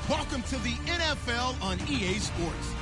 Welcome to the NFL on EA Sports.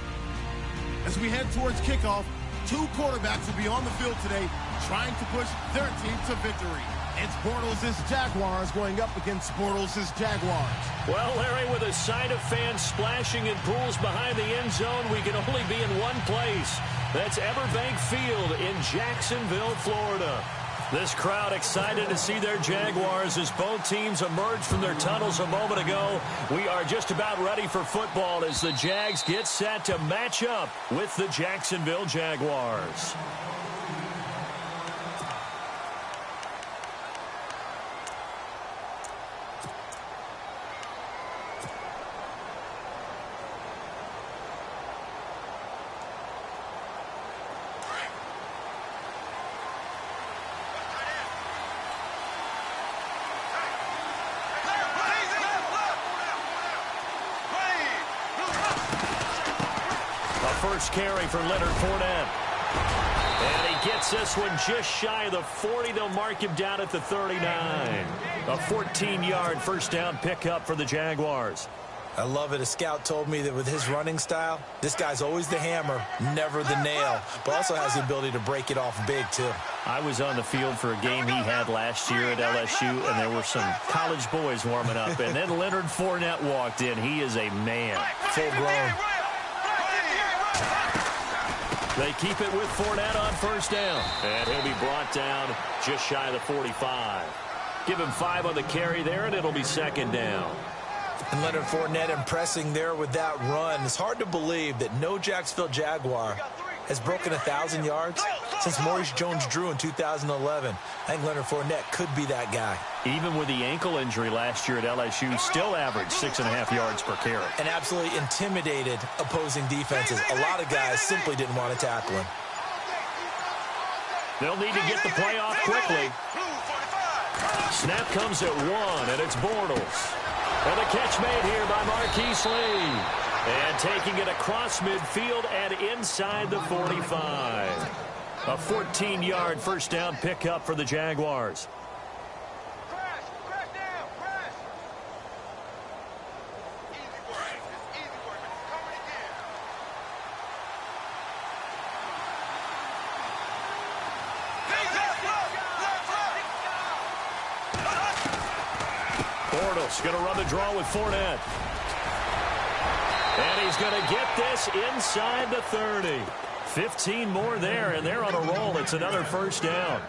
As we head towards kickoff, two quarterbacks will be on the field today trying to push their team to victory. It's Bortles' Jaguars going up against Bortles' Jaguars. Well, Larry, with a sight of fans splashing in pools behind the end zone, we can only be in one place. That's Everbank Field in Jacksonville, Florida. This crowd excited to see their Jaguars as both teams emerged from their tunnels a moment ago. We are just about ready for football as the Jags get set to match up with the Jacksonville Jaguars. First carry for Leonard Fournette. And he gets this one just shy of the 40. They'll mark him down at the 39. A 14-yard first down pickup for the Jaguars. I love it. A scout told me that with his running style, this guy's always the hammer, never the nail, but also has the ability to break it off big, too. I was on the field for a game he had last year at LSU, and there were some college boys warming up, and then Leonard Fournette walked in. He is a man. Full grown. They keep it with Fournette on first down. And he'll be brought down just shy of the 45. Give him 5 on the carry there, and it'll be second down. And Leonard Fournette impressing there with that run. It's hard to believe that no Jacksonville Jaguar has broken 1,000 yards since Maurice Jones-Drew in 2011. I think Leonard Fournette could be that guy. Even with the ankle injury last year at LSU, still averaged 6.5 yards per carry. And absolutely intimidated opposing defenses. A lot of guys simply didn't want to tackle him. They'll need to get the play off quickly. Snap comes at 1, and it's Bortles. And a catch made here by Marquise Lee. And taking it across midfield and inside the 45. A 14-yard first down pickup for the Jaguars. Bortles going to run the draw with Fournette. And he's going to get this inside the 30. 15 more there, and they're on a roll. It's another first down.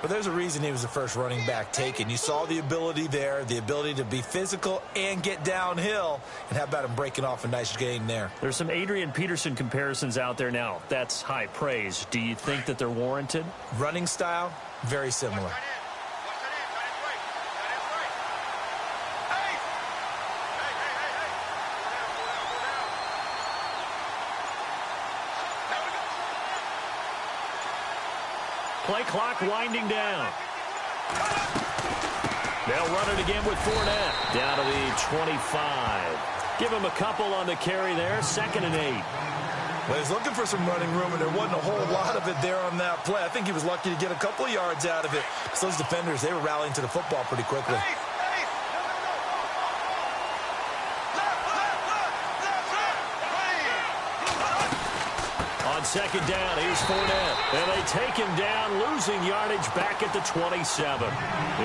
But there's a reason he was the first running back taken. You saw the ability there, the ability to be physical and get downhill. And how about him breaking off a nice gain there? There's some Adrian Peterson comparisons out there now. That's high praise. Do you think that they're warranted? Running style, very similar. Play clock winding down. They'll run it again with Fournette. Down to the 25. Give him a couple on the carry there. 2nd and 8. Well, he's looking for some running room, and there wasn't a whole lot of it there on that play. I think he was lucky to get a couple of yards out of it. So those defenders, they were rallying to the football pretty quickly. Second down, here's Fournette. And they take him down, losing yardage back at the 27.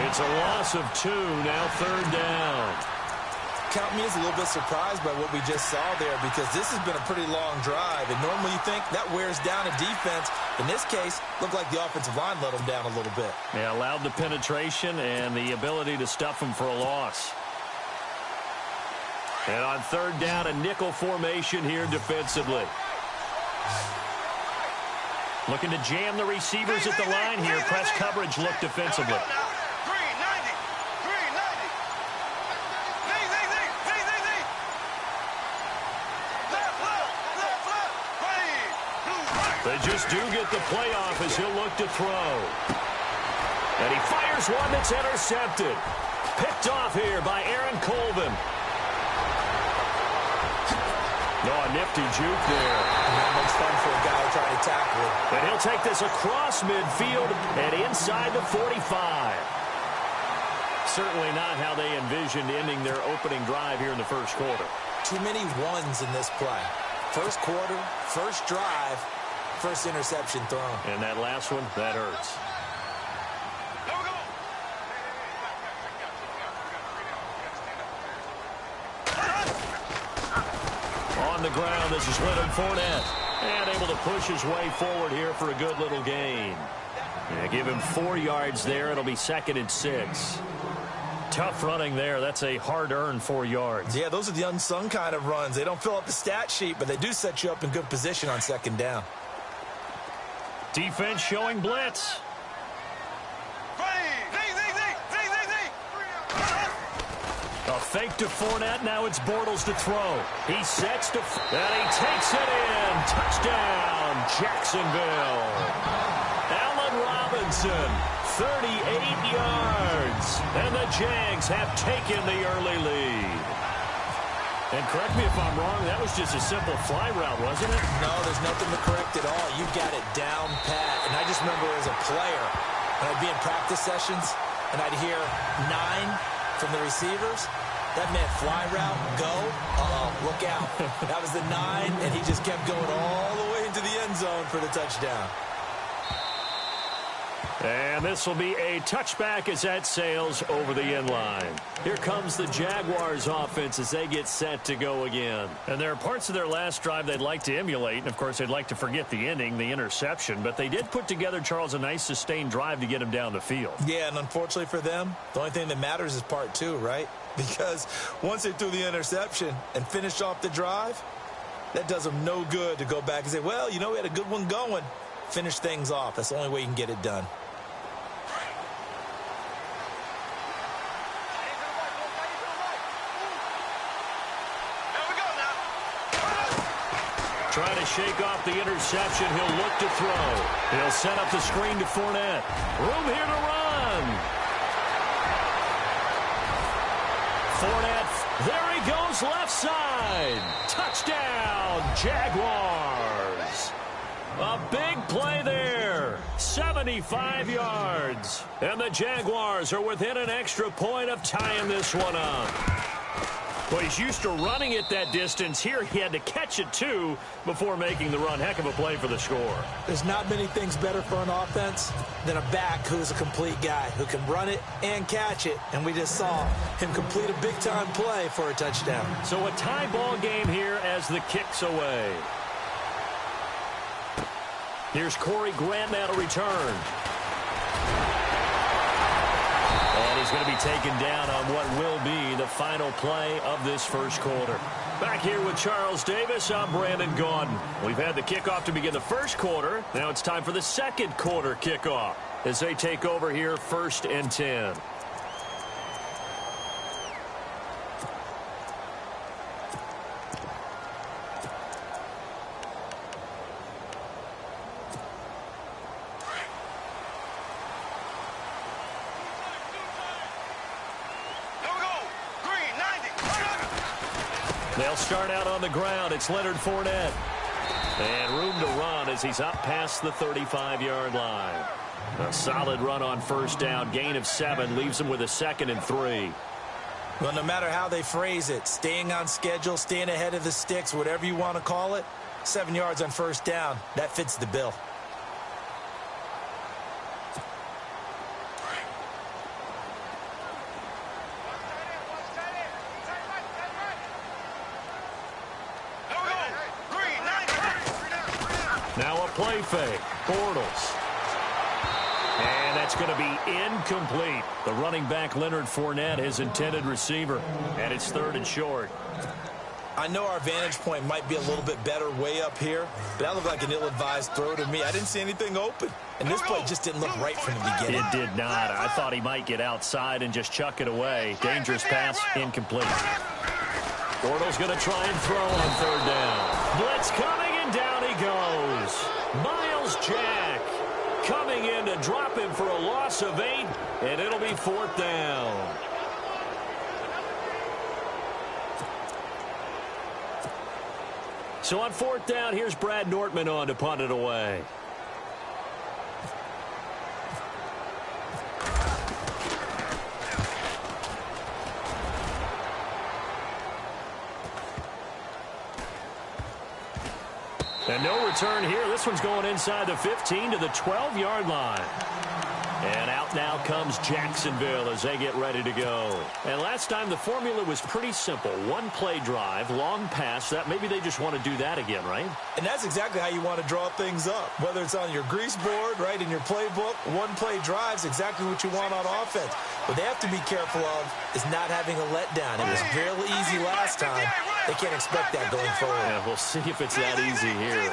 It's a loss of 2, now 3rd down. Count me as a little bit surprised by what we just saw there, because this has been a pretty long drive, and normally you think that wears down a defense. In this case, looked like the offensive line let them down a little bit. Yeah, allowed the penetration and the ability to stuff them for a loss. And on 3rd down, a nickel formation here defensively. Looking to jam the receivers at the line here. Press coverage look defensively. They just do get the playoff as he'll look to throw. And he fires one that's intercepted. Picked off here by Aaron Colvin. Oh, a nifty juke there. That makes fun for a guy trying to tackle it. And he'll take this across midfield and inside the 45. Certainly not how they envisioned ending their opening drive here in the first quarter. Too many ones in this play. First quarter, first drive, first interception thrown. And that last one, that hurts. On the ground, this is Leonard Fournette. And able to push his way forward here for a good little gain. Yeah, give him 4 yards there. It'll be 2nd and 6. Tough running there. That's a hard-earned 4 yards. Yeah, those are the unsung kind of runs. They don't fill up the stat sheet, but they do set you up in good position on 2nd down. Defense showing blitz. A fake to Fournette. Now it's Bortles to throw. He sets to... and he takes it in. Touchdown, Jacksonville. Allen Robinson, 38 yards. And the Jags have taken the early lead. And correct me if I'm wrong, that was just a simple fly route, wasn't it? No, there's nothing to correct at all. You got it down pat. And I just remember as a player, when I'd be in practice sessions, and I'd hear 9 from the receivers, that meant fly route, go, look out. That was the 9, and he just kept going all the way into the end zone for the touchdown. And this will be a touchback as that sails over the end line. Here comes the Jaguars offense as they get set to go again. And there are parts of their last drive they'd like to emulate. And, of course, they'd like to forget the ending, the interception. But they did put together, Charles, a nice sustained drive to get him down the field. Yeah, and unfortunately for them, the only thing that matters is part 2, right? Because once they threw the interception and finished off the drive, that does them no good to go back and say, well, you know, we had a good one going. Finish things off. That's the only way you can get it done. Trying to shake off the interception. He'll look to throw. He'll set up the screen to Fournette. Room here to run. Fournette, there he goes, left side. Touchdown, Jaguars. A big play there. 75 yards. And the Jaguars are within an extra point of tying this one up. Well, he's used to running it that distance. Here he had to catch it, too, before making the run. Heck of a play for the score. There's not many things better for an offense than a back who's a complete guy, who can run it and catch it. And we just saw him complete a big-time play for a touchdown. So a tie ball game here as the kick's away. Here's Corey Grant now to return. And he's going to be taken down on what will be the final play of this first quarter. Back here with Charles Davis, I'm Brandon Gaudin. We've had the kickoff to begin the first quarter. Now it's time for the second quarter kickoff as they take over here 1st and 10. They'll start out on the ground. It's Leonard Fournette. And room to run as he's up past the 35-yard line. A solid run on 1st down. Gain of 7 leaves him with a 2nd and 3. Well, no matter how they phrase it, staying on schedule, staying ahead of the sticks, whatever you want to call it, 7 yards on 1st down, that fits the bill. Now a play fake. Bortles. And that's going to be incomplete. The running back, Leonard Fournette, his intended receiver. And it's 3rd and short. I know our vantage point might be a little bit better way up here, but that looked like an ill-advised throw to me. I didn't see anything open. And this play just didn't look right from the beginning. It did not. I thought he might get outside and just chuck it away. Dangerous pass, incomplete. Bortles going to try and throw on 3rd down. Blitz coming, and down he goes. Miles Jack coming in to drop him for a loss of 8, and it'll be 4th down. So on 4th down, here's Brad Nortman on to punt it away. And no return here. This one's going inside the 15 to the 12-yard line. And out now comes Jacksonville as they get ready to go. And last time the formula was pretty simple. One-play drive, long pass. That maybe they just want to do that again, right? And that's exactly how you want to draw things up. Whether it's on your grease board, right, in your playbook, one-play drive's exactly what you want on offense. What they have to be careful of is not having a letdown. It was fairly easy last time. They can't expect that going forward. Yeah, we'll see if it's that easy here.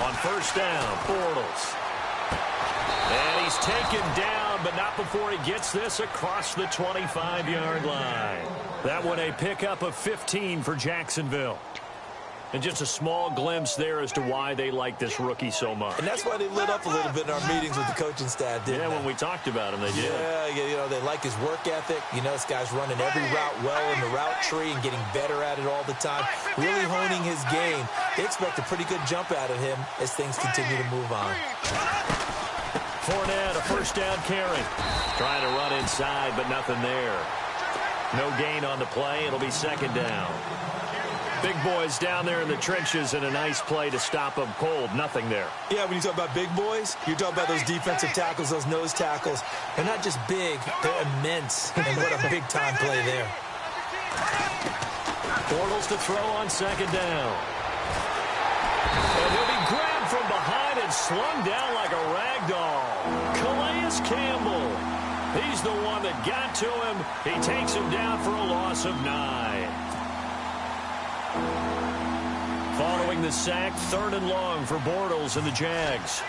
On first down, Bortles. And he's taken down, but not before he gets this across the 25-yard line. That one a pickup of 15 for Jacksonville. And just a small glimpse there as to why they like this rookie so much. And that's why they lit up a little bit in our meetings with the coaching staff, didn't they? Yeah, when we talked about him, they did. Yeah, you know, they like his work ethic. You know, this guy's running every route well in the route tree and getting better at it all the time. Really honing his game. They expect a pretty good jump out of him as things continue to move on. Fournette, a first down carry. Trying to run inside, but nothing there. No gain on the play. It'll be second down. Big boys down there in the trenches, and a nice play to stop them cold. Nothing there. Yeah, when you talk about big boys, you're talking about those defensive tackles, those nose tackles. They're not just big, they're immense. And what a big-time play there. Bortles to throw on second down. And he'll be grabbed from behind and slung down like a rag doll. Calais Campbell. He's the one that got to him. He takes him down for a loss of 9. Following the sack, third and long for Bortles and the Jags.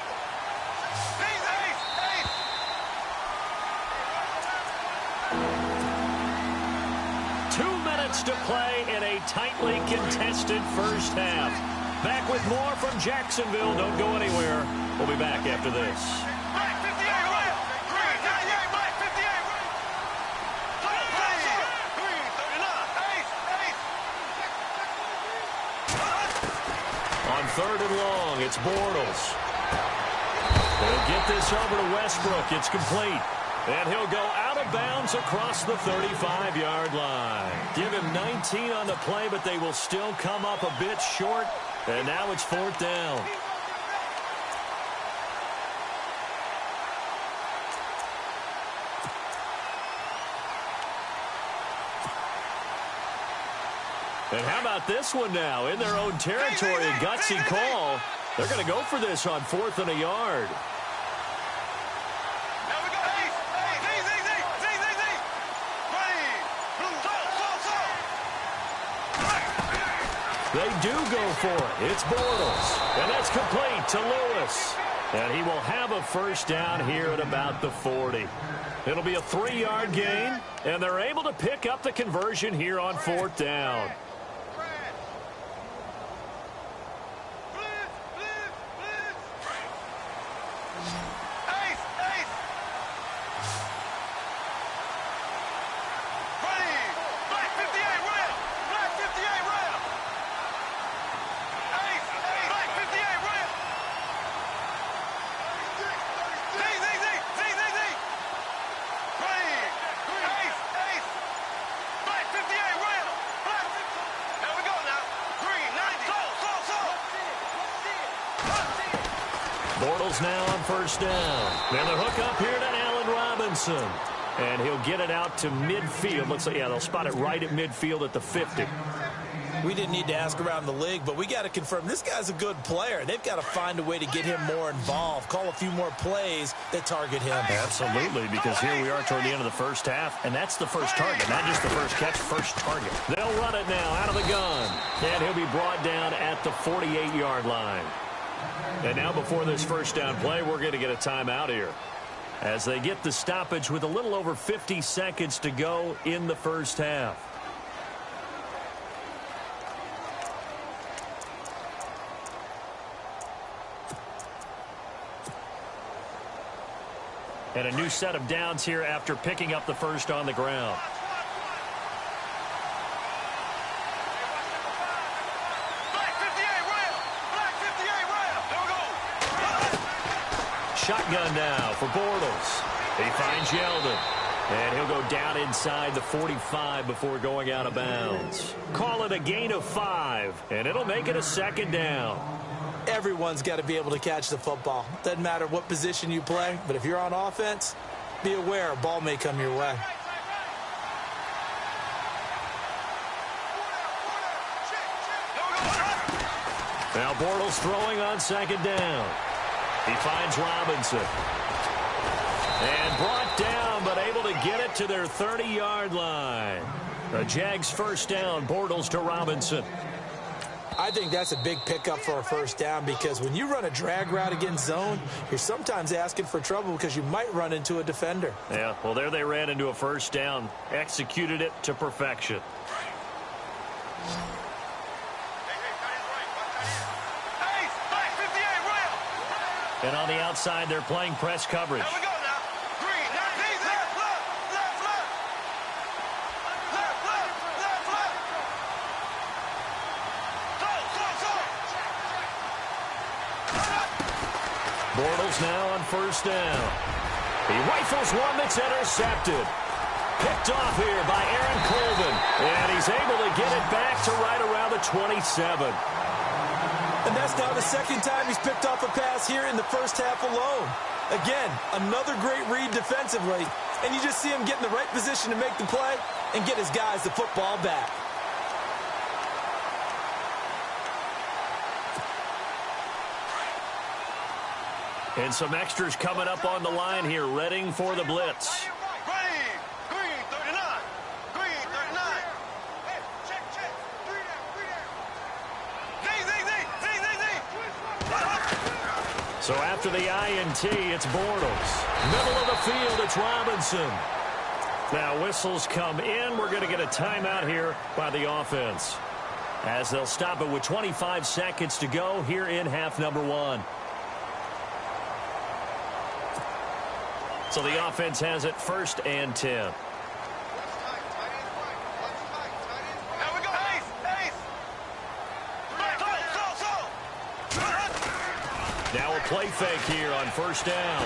To play in a tightly contested first half. Back with more from Jacksonville. Don't go anywhere. We'll be back after this. On third and long, it's Bortles. They'll get this over to Westbrook. It's complete. And he'll go out of bounds across the 35-yard line. Give him 19 on the play, but they will still come up a bit short. And now it's fourth down. And how about this one now? In their own territory, a gutsy call. They're going to go for this on fourth and a yard. They do go for it. It's Bortles. And that's complete to Lewis. And he will have a first down here at about the 40. It'll be a 3-yard gain. And they're able to pick up the conversion here on fourth down. Bortles now on first down. And the hook up here to Allen Robinson. And he'll get it out to midfield. Looks like, yeah, they'll spot it right at midfield at the 50. We didn't need to ask around the league, but we got to confirm this guy's a good player. They've got to find a way to get him more involved, call a few more plays that target him. Absolutely, because here we are toward the end of the first half, and that's the first target, not just the first catch, first target. They'll run it now out of the gun, and he'll be brought down at the 48-yard line. And now before this first down play, we're going to get a timeout here as they get the stoppage with a little over 50 seconds to go in the first half. And a new set of downs here after picking up the first on the ground. Shotgun now for Bortles. He finds Yeldon. And he'll go down inside the 45 before going out of bounds. Call it a gain of 5, and it'll make it a second down. Everyone's got to be able to catch the football. Doesn't matter what position you play, but if you're on offense, be aware a ball may come your way. Now Bortles throwing on second down. He finds Robinson. And brought down, but able to get it to their 30-yard line. The Jags first down, Bortles to Robinson. I think that's a big pickup for a first down because when you run a drag route against zone, you're sometimes asking for trouble because you might run into a defender. Yeah, well, there they ran into a first down, executed it to perfection. And on the outside, they're playing press coverage. Here we go now. Green, now left, left, left, left. Left, left, left, left. Go. Bortles now on first down. He rifles one that's intercepted. Picked off here by Aaron Colvin. And he's able to get it back to right around the 27. And that's now the second time he's picked off a pass here in the first half alone. Again, another great read defensively. And you just see him get in the right position to make the play and get his guys the football back. And some extras coming up on the line here, readying for the blitz. Green, 39. Green, 39. Hey, check. So after the INT, it's Bortles. Middle of the field, it's Robinson. Now whistles come in. We're going to get a timeout here by the offense, as they'll stop it with 25 seconds to go here in half number 1. So the offense has it first and 10. Now a play fake here on first down.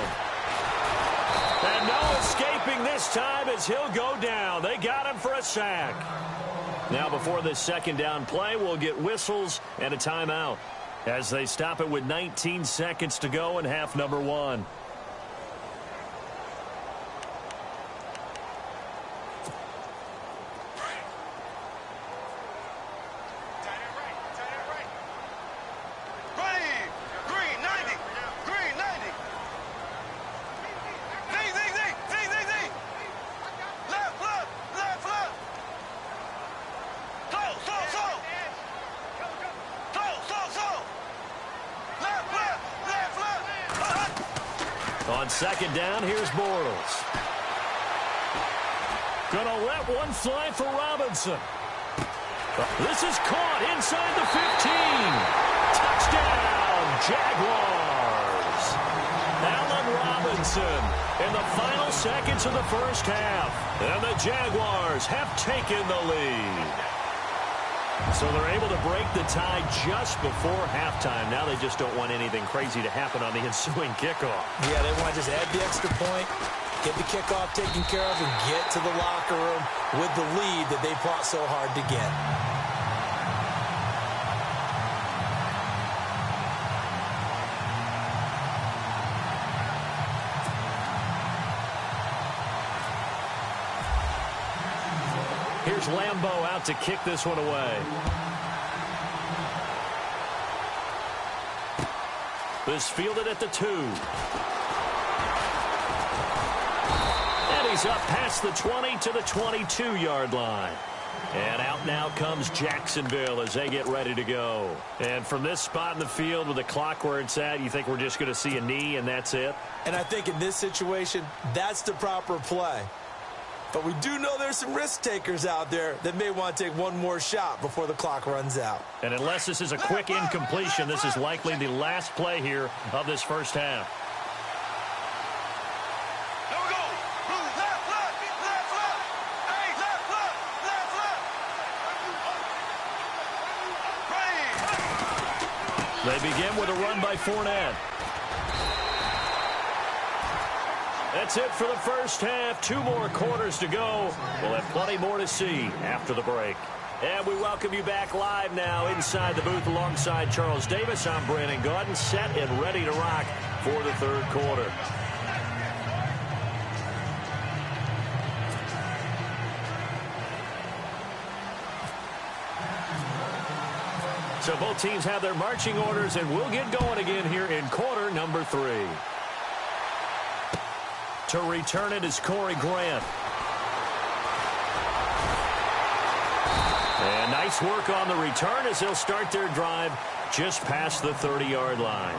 And no escaping this time as he'll go down. They got him for a sack. Now before this second down play, we'll get whistles and a timeout as they stop it with 19 seconds to go in half number 1. On second down, here's Bortles. Gonna let one fly for Robinson. This is caught inside the 15. Touchdown, Jaguars. Allen Robinson in the final seconds of the first half. And the Jaguars have taken the lead. So they're able to break the tie just before halftime. Now they just don't want anything crazy to happen on the ensuing kickoff. Yeah, they want to just add the extra point, get the kickoff taken care of, and get to the locker room with the lead that they fought so hard to get. Here's Lambeau out to kick this one away. This fielded at the 2. And he's up past the 20 to the 22-yard line. And out now comes Jacksonville as they get ready to go. And from this spot in the field with the clock where it's at, you think we're just going to see a knee and that's it? And I think in this situation, that's the proper play. But we do know there's some risk takers out there that may want to take one more shot before the clock runs out. And unless this is a quick incompletion, this is likely the last play here of this first half. Here we go. Left, left. Hey, left. Ready. They begin with a run by Fournette. That's it for the first half. 2 more quarters to go. We'll have plenty more to see after the break. And we welcome you back live now inside the booth alongside Charles Davis. I'm Brandon Gaudin, set and ready to rock for the third quarter. So both teams have their marching orders, and we'll get going again here in quarter number 3. To return it is Corey Grant. And nice work on the return as they'll start their drive just past the 30-yard line.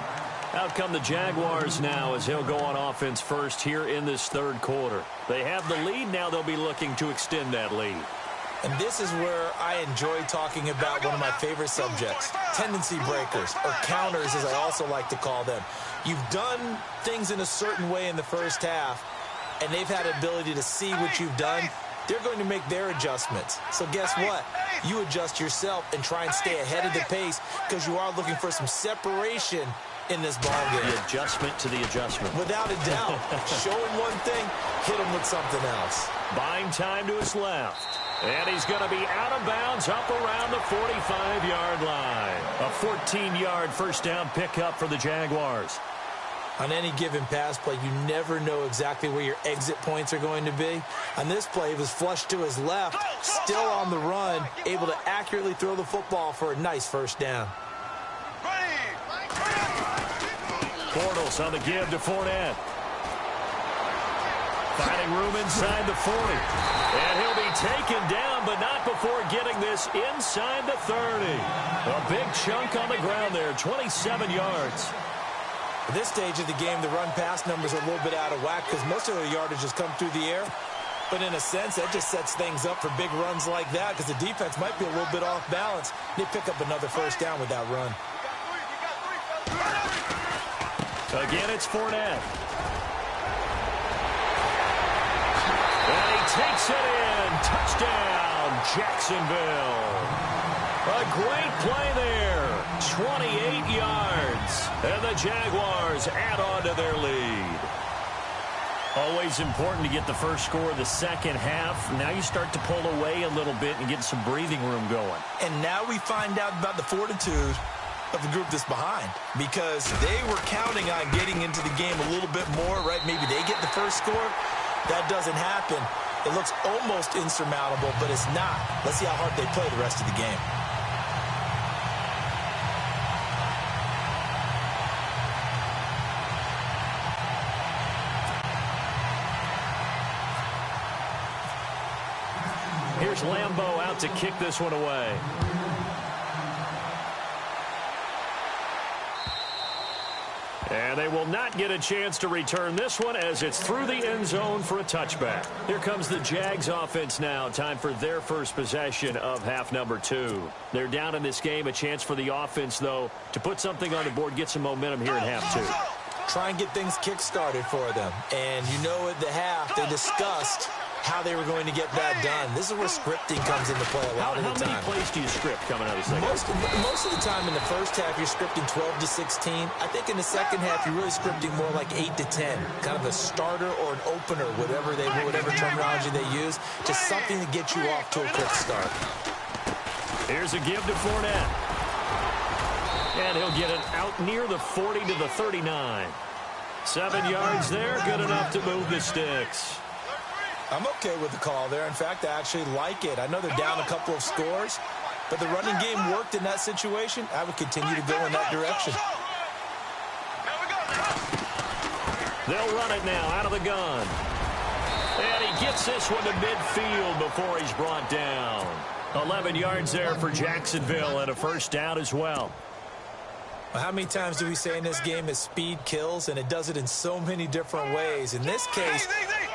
Out come the Jaguars now as they'll go on offense first here in this third quarter. They have the lead. Now they'll be looking to extend that lead. And this is where I enjoy talking about one of my favorite subjects, tendency breakers, or counters as I also like to call them. You've done things in a certain way in the first half, and they've had an ability to see what you've done. They're going to make their adjustments. So guess what? You adjust yourself and try and stay ahead of the pace because you are looking for some separation in this ballgame. The adjustment to the adjustment. Without a doubt. Showing one thing, hit him with something else. Buying time to his left. And he's going to be out of bounds up around the 45-yard line. A 14-yard first down pickup for the Jaguars. On any given pass play, you never know exactly where your exit points are going to be. On this play, he was flushed to his left, still on the run, able to accurately throw the football for a nice first down. Bortles on the give to Fournette. Finding room inside the 40. And he'll be taken down, but not before getting this inside the 30. A big chunk on the ground there, 27 yards. At this stage of the game, the run-pass numbers are a little bit out of whack because most of the yardage has come through the air. But in a sense, that just sets things up for big runs like that because the defense might be a little bit off balance. They pick up another first down with that run. Again, it's Fournette. And he takes it in. Touchdown, Jacksonville. A great play there. 28 yards. And the Jaguars add on to their lead. Always important to get the first score of the second half. Now you start to pull away a little bit and get some breathing room going. And now we find out about the fortitude of the group that's behind, because they were counting on getting into the game a little bit more, right? Maybe they get the first score. That doesn't happen. It looks almost insurmountable, but it's not. Let's see how hard they play the rest of the game. Here's Lambeau out to kick this one away. And they will not get a chance to return this one as it's through the end zone for a touchback. Here comes the Jags offense now. Time for their first possession of half number 2. They're down in this game. A chance for the offense, though, to put something on the board, get some momentum here in half 2. Try and get things kick-started for them. And you know at the half, they discussed how they were going to get that done. This is where scripting comes into play a lot of the time. How many plays do you script coming out of the second? Most of the time in the first half, you're scripting 12 to 16. I think in the second half, you're really scripting more like 8 to 10. Kind of a starter or an opener, whatever terminology they use. Just something to get you off to a quick start. Here's a give to Fournette. And he'll get it out near the 40 to the 39. 7 yards there, good enough to move the sticks. I'm okay with the call there. In fact, I actually like it. I know they're down a couple of scores, but the running game worked in that situation. I would continue to go in that direction. They'll run it now out of the gun. And he gets this one to midfield before he's brought down. 11 yards there for Jacksonville and a first down as well. Well, how many times do we say in this game that speed kills, and it does it in so many different ways? In this case,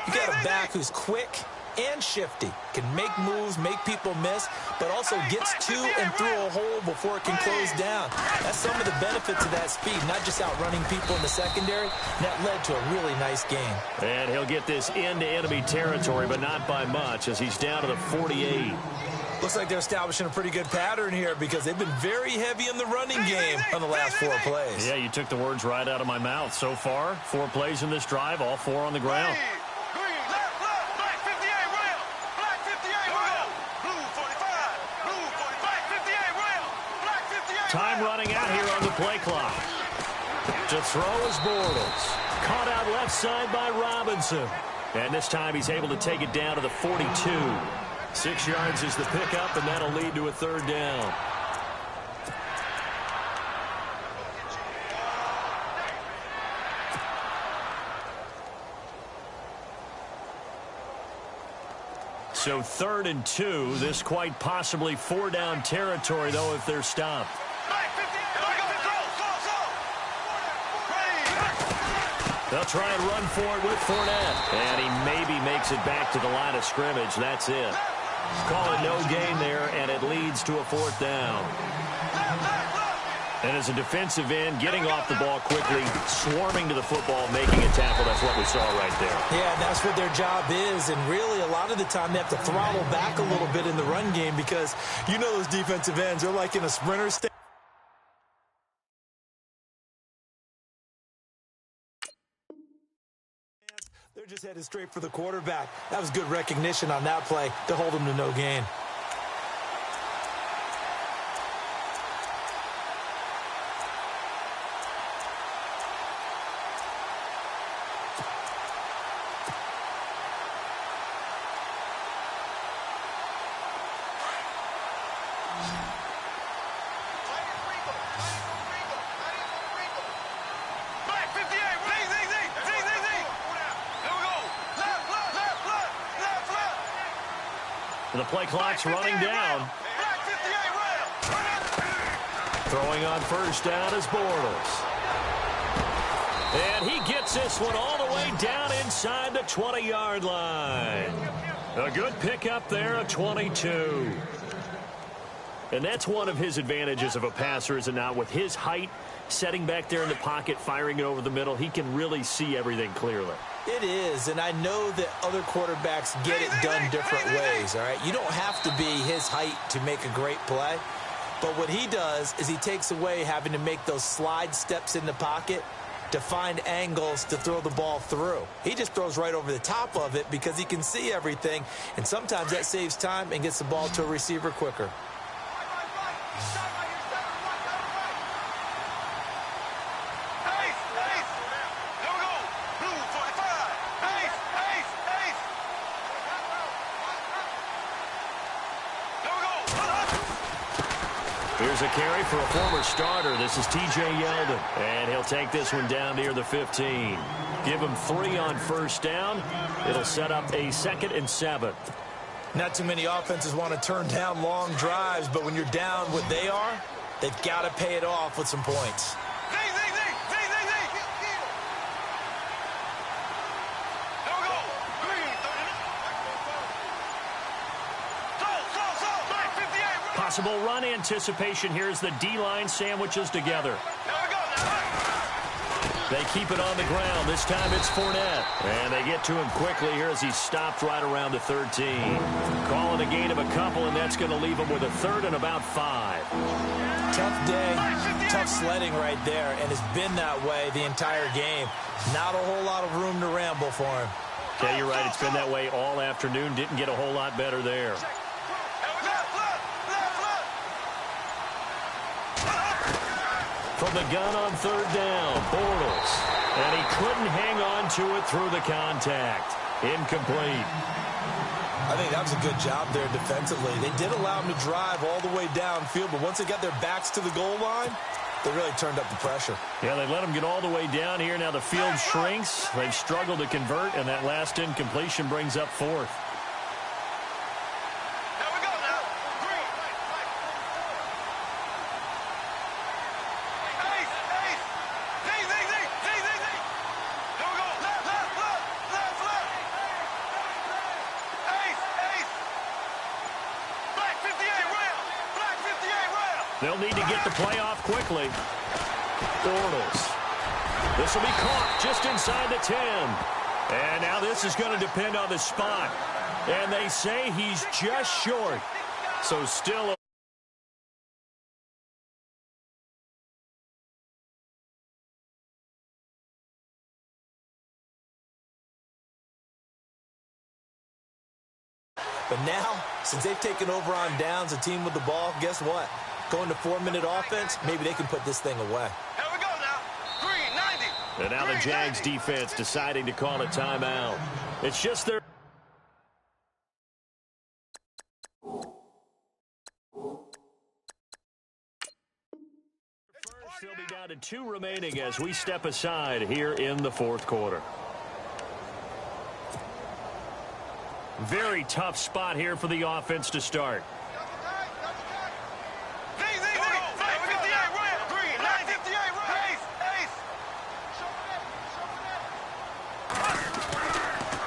you got a back who's quick and shifty, can make moves, make people miss, but also gets to and through a hole before it can close down. That's some of the benefits of that speed, not just outrunning people in the secondary. That led to a really nice game. And he'll get this into enemy territory, but not by much, as he's down to the 48. Looks like they're establishing a pretty good pattern here because they've been very heavy in the running game on the last 4 plays. Yeah, you took the words right out of my mouth. So far, 4 plays in this drive, all 4 on the ground. Time running out here on the play clock. To throw is Bortles. Caught out left side by Robinson. And this time he's able to take it down to the 42. 6 yards is the pickup, and that'll lead to a 3rd down. So 3rd and 2. This quite possibly 4-down territory, though, if they're stopped. They'll try and run for it with Fournette. And he maybe makes it back to the line of scrimmage. That's it. Call it no gain there, and it leads to a 4th down. And as a defensive end, getting off the ball quickly, swarming to the football, making a tackle. That's what we saw right there. Yeah, and that's what their job is. And really, a lot of the time, they have to throttle back a little bit in the run game because you know those defensive ends, they're like in a sprinter stance. They're just headed straight for the quarterback. That was good recognition on that play to hold him to no gain. The play clock's running down. Throwing on 1st down is Bortles. And he gets this one all the way down inside the 20-yard line. A good pickup there, a 22. And that's one of his advantages of a passer, is it not? With his height, setting back there in the pocket, firing it over the middle, he can really see everything clearly. It is, and I know that other quarterbacks get it done different ways, all right? You don't have to be his height to make a great play, but what he does is he takes away having to make those slide steps in the pocket to find angles to throw the ball through. He just throws right over the top of it because he can see everything, and sometimes that saves time and gets the ball to a receiver quicker. Here's a carry for a former starter. This is T.J. Yeldon. And he'll take this one down near the 15. Give him 3 on 1st down. It'll set up a 2nd and 7. Not too many offenses want to turn down long drives, but when you're down what they are, they've got to pay it off with some points. Possible run anticipation here as the D-line sandwiches together. They keep it on the ground. This time it's Fournette. And they get to him quickly here as he's stopped right around the 13. Calling a gain of a couple, and that's going to leave him with a 3rd and about 5. Tough day, tough sledding right there, and it's been that way the entire game. Not a whole lot of room to ramble for him. Yeah, you're right. It's been that way all afternoon. Didn't get a whole lot better there. From the gun on 3rd down, Bortles. And he couldn't hang on to it through the contact. Incomplete. I think that was a good job there defensively. They did allow him to drive all the way downfield, but once they got their backs to the goal line, they really turned up the pressure. Yeah, they let him get all the way down here. Now the field shrinks. They've struggled to convert, and that last incompletion brings up 4th. They'll need to get the play off quickly. Bortles. This will be caught just inside the 10. And now this is going to depend on the spot. And they say he's just short. So still But now, since they've taken over on downs, a team with the ball, guess what? Going to 4-minute offense, maybe they can put this thing away. Here we go now. 390. And now the Jags defense deciding to call a timeout. It's just their first. They'll be down to 2 remaining as we step aside here in the fourth quarter. Very tough spot here for the offense to start.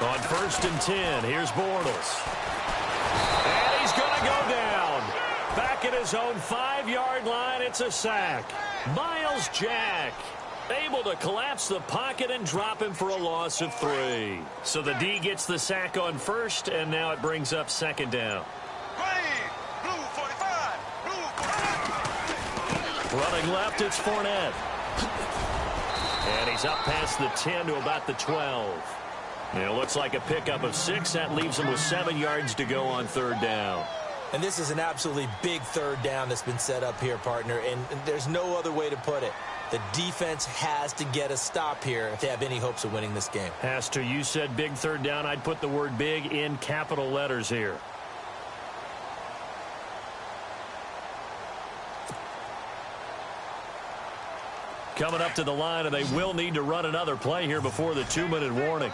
On 1st and 10, here's Bortles. And he's going to go down. Back at his own 5-yard line, it's a sack. Myles Jack able to collapse the pocket and drop him for a loss of 3. So the D gets the sack on 1st, and now it brings up 2nd down. Running left, it's Fournette. And he's up past the 10 to about the 12. And it looks like a pickup of 6. That leaves him with 7 yards to go on 3rd down. And this is an absolutely big 3rd down that's been set up here, partner, and there's no other way to put it. The defense has to get a stop here if they have any hopes of winning this game. Has to. You said big 3rd down. I'd put the word big in capital letters here. Coming up to the line, and they will need to run another play here before the 2-minute warning.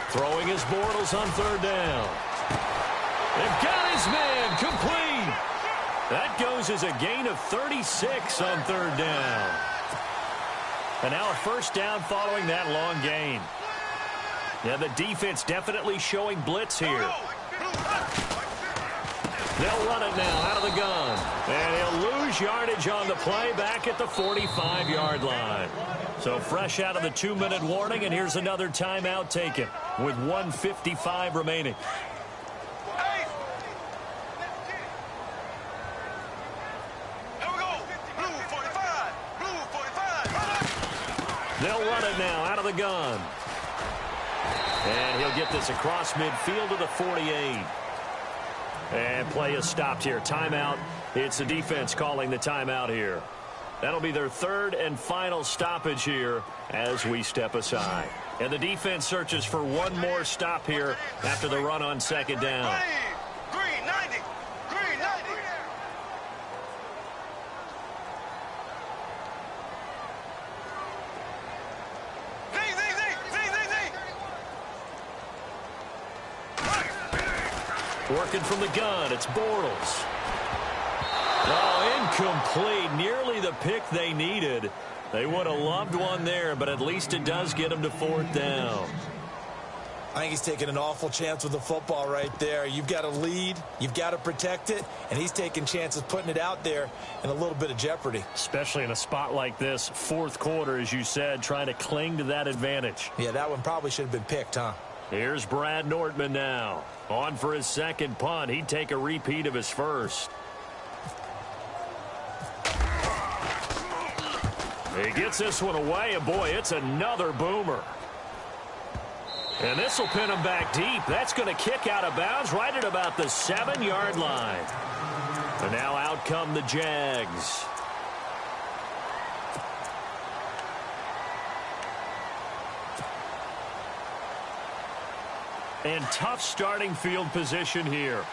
Throwing his Bortles on 3rd down. They've got his man complete. That goes as a gain of 36 on 3rd down. And now a 1st down following that long gain. Yeah, the defense definitely showing blitz here. They'll run it now out of the gun. And he'll lose yardage on the play back at the 45-yard line. So fresh out of the 2-minute warning, and here's another timeout taken with 1:55 remaining. They'll run it now out of the gun. And he'll get this across midfield to the 48. And play is stopped here. Timeout. It's the defense calling the timeout here. That'll be their 3rd and final stoppage here as we step aside. And the defense searches for one more stop here after the run on 2nd down. Working from the gun, it's Bortles. Oh, incomplete. Nearly the pick they needed. They would have loved one there, but at least it does get them to 4th down. I think he's taking an awful chance with the football right there. You've got to lead, you've got to protect it, and he's taking chances putting it out there in a little bit of jeopardy. Especially in a spot like this, 4th quarter, as you said, trying to cling to that advantage. Yeah, that one probably should have been picked, huh? Here's Brad Nortman now. On for his 2nd punt. He'd take a repeat of his 1st. He gets this one away, and boy, it's another boomer. And this will pin him back deep. That's going to kick out of bounds right at about the 7-yard line. And now out come the Jags. And tough starting field position here.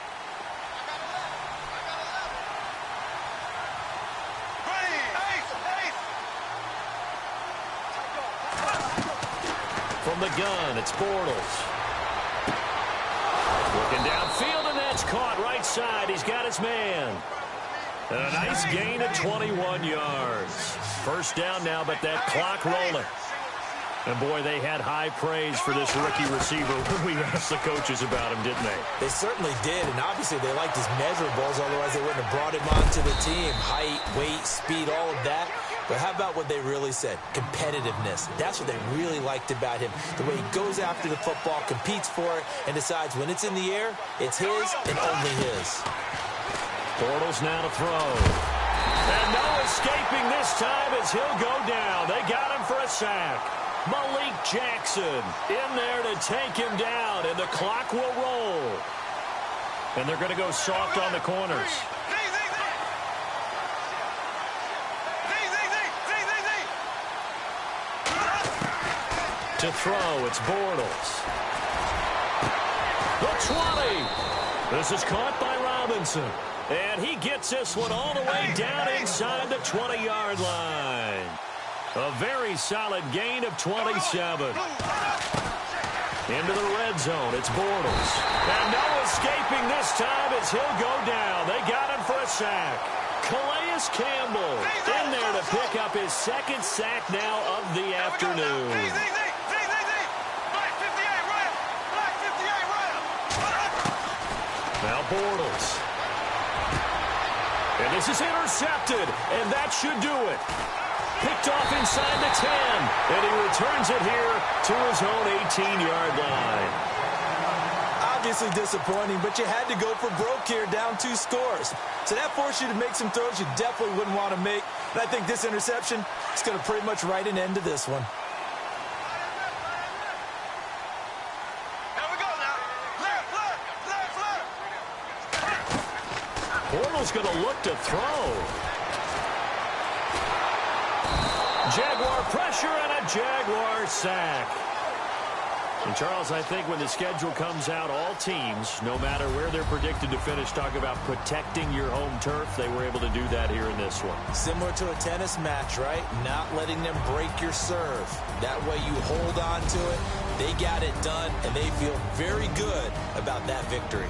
From the gun, it's Bortles. Looking downfield, and that's caught right side. He's got his man. And a nice gain of 21 yards. 1st down now, but that clock rolling. And, boy, they had high praise for this rookie receiver when we asked the coaches about him, didn't they? They certainly did, and obviously they liked his measurables, otherwise they wouldn't have brought him onto the team. Height, weight, speed, all of that. But how about what they really said? Competitiveness. That's what they really liked about him. The way he goes after the football, competes for it, and decides when it's in the air, it's his and only his. Bortles now to throw. And no escaping this time as he'll go down. They got him for a sack. Malik Jackson in there to take him down, and the clock will roll. And they're going to go soft on the corners. To throw, it's Bortles. The 20. This is caught by Robinson. And he gets this one all the way down inside the 20-yard line. A very solid gain of 27. Into the red zone, it's Bortles. And no escaping this time as he'll go down. They got him for a sack. Calais Campbell in there to pick up his second sack now of the afternoon. Now Bortles. And this is intercepted, and that should do it. Picked off inside the 10, and he returns it here to his own 18-yard line. Obviously disappointing, but you had to go for broke here, down 2 scores. So that forced you to make some throws you definitely wouldn't want to make. And I think this interception is going to pretty much write an end to this one. Bortles going to look to throw. Jaguar pressure and a Jaguar sack. And Charles, I think when the schedule comes out, all teams, no matter where they're predicted to finish, talk about protecting your home turf. They were able to do that here in this one. Similar to a tennis match, right? Not letting them break your serve. That way you hold on to it. They got it done, and they feel very good about that victory.